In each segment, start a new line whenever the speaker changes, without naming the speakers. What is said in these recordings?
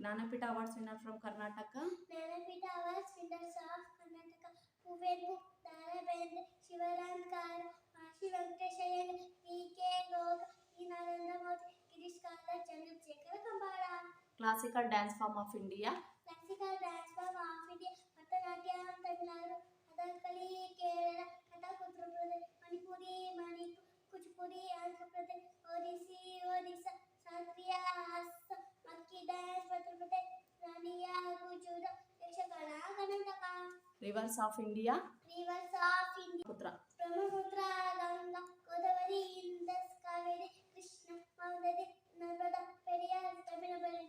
Gnanapita Awards winner from Karnataka.
Gnanapita Awards winners of Karnataka. Kuvenpu, Dharabendra, Shivaram Kar, Mashi Venkateshayya, P.K. Gok, P. Narendra Modi, Girish Karnad, Chandrasekhar Kambara.
Classical dance form of India.
Classical dance form of India. Bharatanatyam, Tamil Nadu, Kathakali, Kerala, Kathak, Uttar Pradesh, Manipuri, Manipur, Kuchipudi, Andhra Pradesh, Odisha, Satriya, Assam, Makki dance, Madhya Pradesh, Raniya, Gujarat, Yakshagana, Karnataka.
Rivers of India.
Rivers of India. Brahmaputra, Ganga, Godavari, Indus, Kaveri, Krishna, Mahanadi, Narmada, Periyar, Tamilnadu,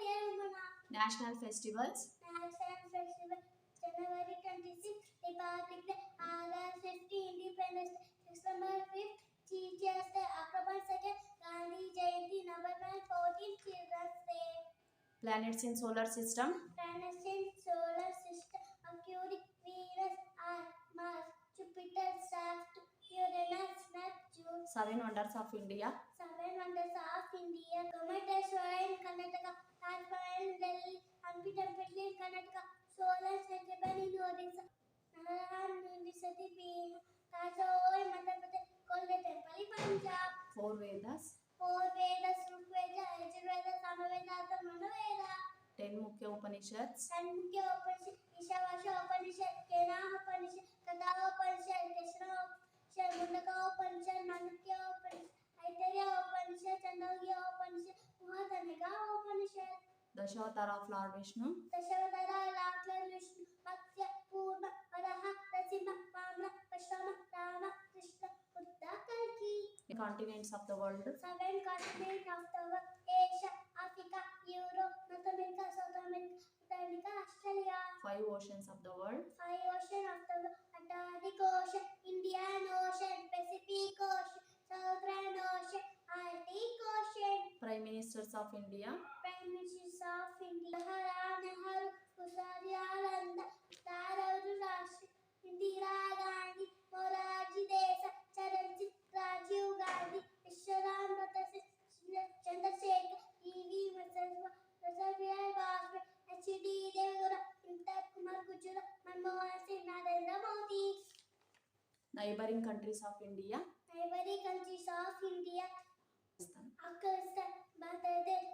Yamuna.
National festivals.
National Festival, January 26, Republic Day, August 50, Independence Day, December 5th, Teachers Day, October 2nd, Gandhi Jayanti, November 14th, Children's Day.
Planets in solar system.
Planets in solar system: Mercury, Venus, Earth, Mars, Jupiter, Saturn, Uranus, Neptune.
7 wonders of India.
7 wonders of India. Gomateshwara in Karnataka, Taj Mahal in Delhi, Hampi Temple in Karnataka, Solar Festival in Odisha, Narayan University being Tasawar in Madhya Pradesh, Golden Temple in Punjab.
4 Vedas.
4 Vedas: Rigveda, Yajurveda, Samaveda, Atharvaveda.
10 Mukhya Upanishads.
10 Mukhya Upanishad: Ishavasya Upanishad, Kena Upanishad, Katha Upanishad, Krishna Upanishad, Mundaka Upanishad, Mandukya Upanishad, Aitareya Upanishad, Chandogya Upanishad, Muhatmanika Upanishad.
Dashavatara of Lord Vishnu.
Dashavatara Lord Vishnu: Matsya, Purva, Varaha, Narasimha, Vamana, Krishnama, Rama, Krishna, Buddha, Kalki.
Continents of the world.
7 continents of the world: Asia, Africa, Europe, North America, South America, Antarctica, Australia.
5 oceans of the world.
5 oceans of the world: Atlantic Ocean, Indian Ocean, Pacific Ocean, Southern Ocean, Arctic Ocean.
Prime Ministers of India.
Prime Ministers of India: Jawaharlal Nehru, Nanda, Narayan Rashid, Indira Gandhi, Morarji Desai, Charanjit, Rajiv Gandhi, Vishwaram Bhattacharya, Chandrasekhar, E.V. Vajpayee, H.D. Devegowda, Uttam Kumar Gujarat, Manmohan Singh, Narendra Modi.
Neighboring countries of India.
Neighboring countries of India: Afghanistan, Bangladesh,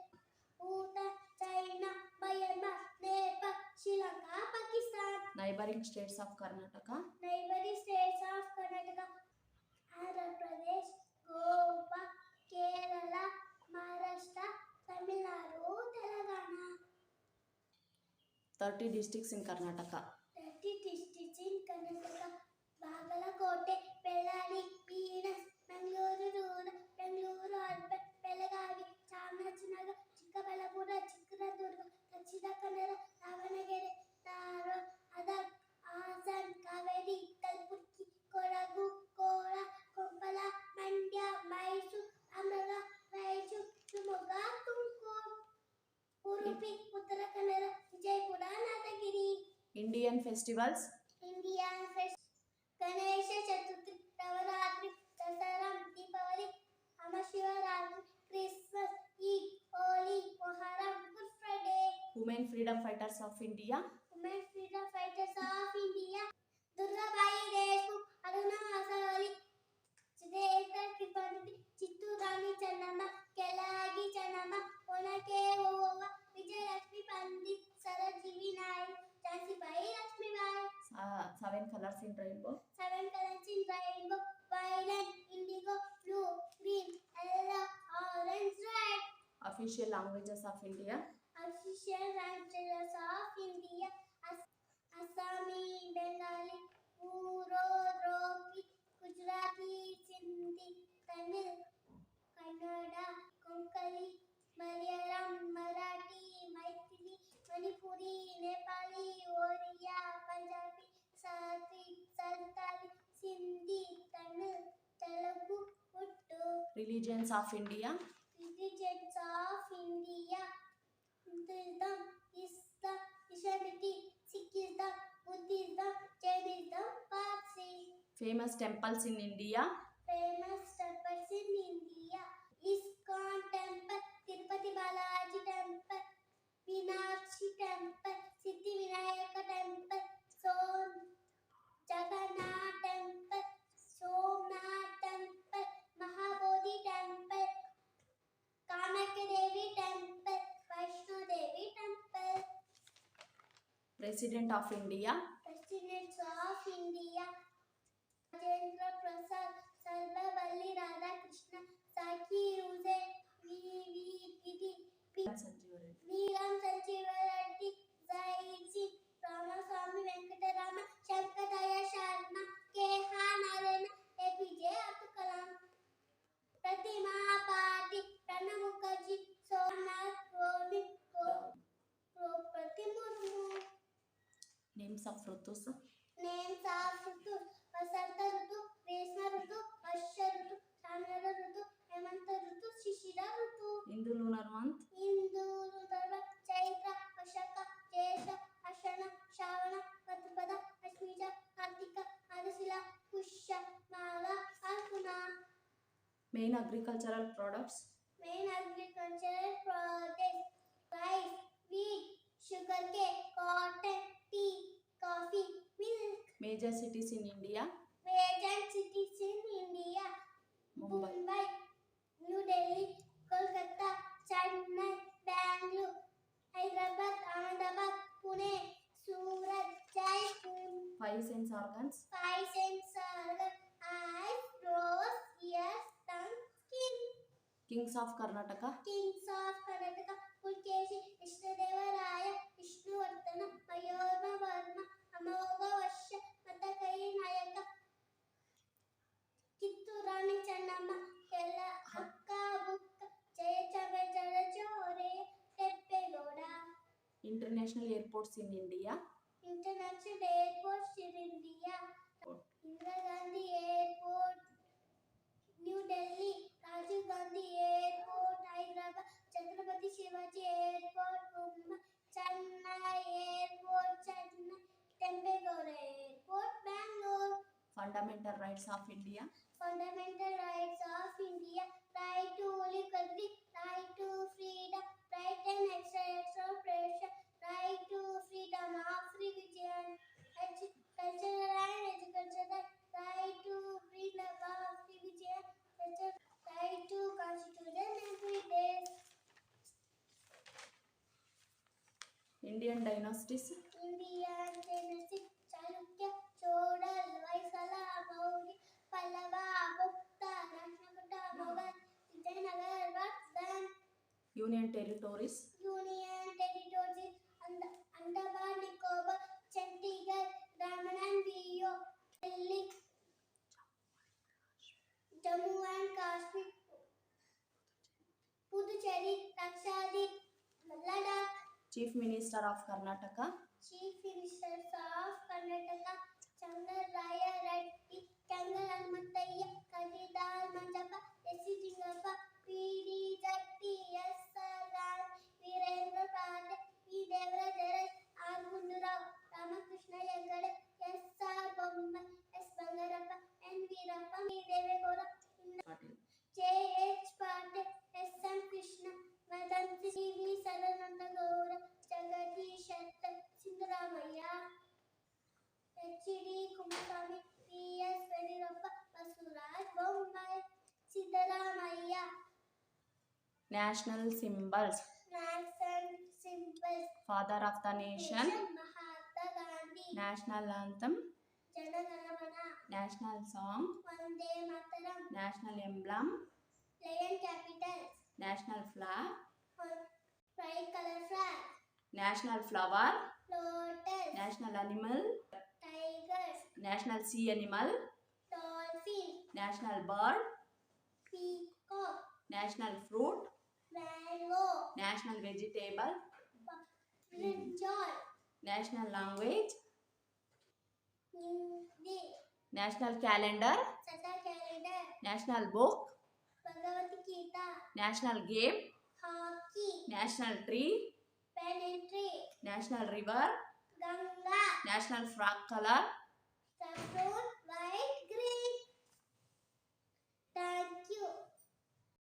Bhutan, China, Myanmar, Nepal, Sri Lanka, Pakistan.
Neighboring states of Karnataka.
Neighboring states of Karnataka: Andhra Pradesh, Goa, Kerala, Maharashtra, Tamil Nadu, Telangana.
30 districts in Karnataka.
30 districts in Karnataka: Bagalakote, Bellary, Venus, Bangalore Rural, Bangalore Urban, Belagavi, Chamarajanagar, Chikkaballapura, Chikradurga, Dakshina Kannada, Davanagere, Dharwad, Adak, Hasan, Kaveri, Kalburgi, Kodagu, Kora, Kompala, Mandya, Mysore, Amara, Raichur, Shimoga, Tumkur, Udupi, Uttara Kannada, Vijaypura, Natagiri.
Indian festivals.
Indian Fest: Ganesha Chaturthi, Navaratri, Dasaram, Deepavali, Amashivaratri, Christmas, Eid, Holi, Muharram, Good Friday.
Women freedom fighters of India.
Women freedom fighters of India: Durgabai Deshmukh, Aruna Asawali, Chideta Tripathi, Chittu Rani Channamma, Kelagi Channamma, Onake Ova, Vijayalakshmi Pandit, Sarojini Naidu, Jhansi-Bai Lakshmibai.
7 colors in rainbow.
7 colors in rainbow: violet, indigo, blue, green, yellow, orange, red.
Official languages of India.
Official languages of India: Assami, Bengali, Uro, Dropi, Gujarati, Sindhi, Tamil, Kannada, Konkani, Malayalam, Marathi, Maithili, Manipuri, Nepali, Oriya, Punjabi, Santali, Sindhi, Tamil, Telugu, Urdu.
Religions of India.
Religions of India: Hinduism, Islam, Christianity, Sikhism, Buddhism, Jainism, Parsi.
Famous temples in India.
Famous temples in India: ISKCON Temple, Tirupati Balaji Temple, Meenakshi temple, Siddhi Vinayaka temple, Jagannath temple, Somnath temple, Mahabodhi temple, Kamakya Devi temple, Vaishno Devi temple.
President of India.
Presidents of India, Rajendra Prasad, Sarvavalli Radhakrishna, Zakir Hussain, Veeram Sanjeeva Reddy, Zahid Singh, Ramaswamy Venkatarama, Shankataya Sharma, K.H. Narayana, APJ Abdul Kalam, Pratima Patil, Pranab Mukherjee, Somnath Govind, Draupadi Murmu.
Names of Rutus.
Names of Rutu, Vasanta Rutu, Grishma Rutu, Varsha Rutu, Shamala Rutu, Hemanta Rutu, Shishira Rutu.
Hindu lunar month.
Hindu Lunar, Chaitra, Ashaka, Jesha, Ashana, Shavana, Bhadrapada, Ashmija, Kartika, Adasila, Pusha, Mala, Alpuna.
Main agricultural products.
Main agricultural products: rice, wheat, sugarcane, cotton, tea, coffee, milk.
Major cities in India.
Major cities in India:
Mumbai.
New Delhi, Kolkata, Chennai, Bangalore, Hyderabad, Ahmedabad, Pune, Surat, Jaipur.
Five sense organs.
Five sense organs: eyes, nose, ears, tongue, skin.
Kings of Karnataka.
Kings of Karnataka: Pulkeshi, Krishnadevaraya, Vishnuvardhana, Mayorma Varma, Amogha Varsha, Matakai Nayaka, Kitturani Channamma, Kella Akka Bukka, Jayachandra Jore, Teppegowda.
International airports in India.
International airports in India: Indira Gandhi Airport, New Delhi, Rajiv Gandhi Airport, Hyderabad, Chhatrapati Shivaji Airport, Mumbai, Chennai Airport, Chennai, Kempegowda Airport, Bangalore.
Fundamental rights of India.
Fundamental rights of India: right to liberty, right to freedom, right and expression, right to freedom of religion, cultural and educational, right to freedom of religion, right to constitution and freedom.
Indian dynasties.
Indian dynasty: Chalukya, Chodal, Vaisala, Maurya, Pallava, Gupta, Rashtrakuta, Mughal, Vijayanagar, Vardhan.
Union territories.
Union territories: Andaman, Nicobar, Chandigarh, Daman and Diu, Delhi, Jammu and Kashmir, Puducherry, Lakshadweep, Ladakh.
Chief Minister of Karnataka.
Chief Ministers of Karnataka: Changaraya Reddy, Kangal Hanumanthayya, Kalidhar Manjappa, S. Jingappa, P.D. Jatti, S. R. Rao, Virendra Pade, P. Devarajaran, R. Gundurao, Ramakrishna Heggade, S. R. Bommai, S. Bangarappa, N. Veerappa, V. Devegowda, J. H. Patil, S. M. Krishna, Madanti, C. V. Sadananda Gowda, Jagadish Shettar, Sindhuramaiah, H. D. Kumaraswamy, P. S. Yediyurappa, Basuraj Bommai, Siddaramaiah.
National symbols.
National symbols:
Father of the nation.
Mahatma Gandhi,
National anthem.
Jana Gana Mana,
National song.
Vande Mataram,
National emblem.
Lion Capital,
National flag.
bright color flag,
National flower.
lotus,
National animal.
tigers,
National sea animal.
dolphin,
National bird.
peacock,
National fruit.
mango,
National vegetable.
brinjal,
National language.
Hindi,
National calendar.
Sata calendar,
National book.
Bhagavad Gita,
National game.
hockey,
National tree.
pen and tree,
National river.
Ganga,
National flag color.
saffron,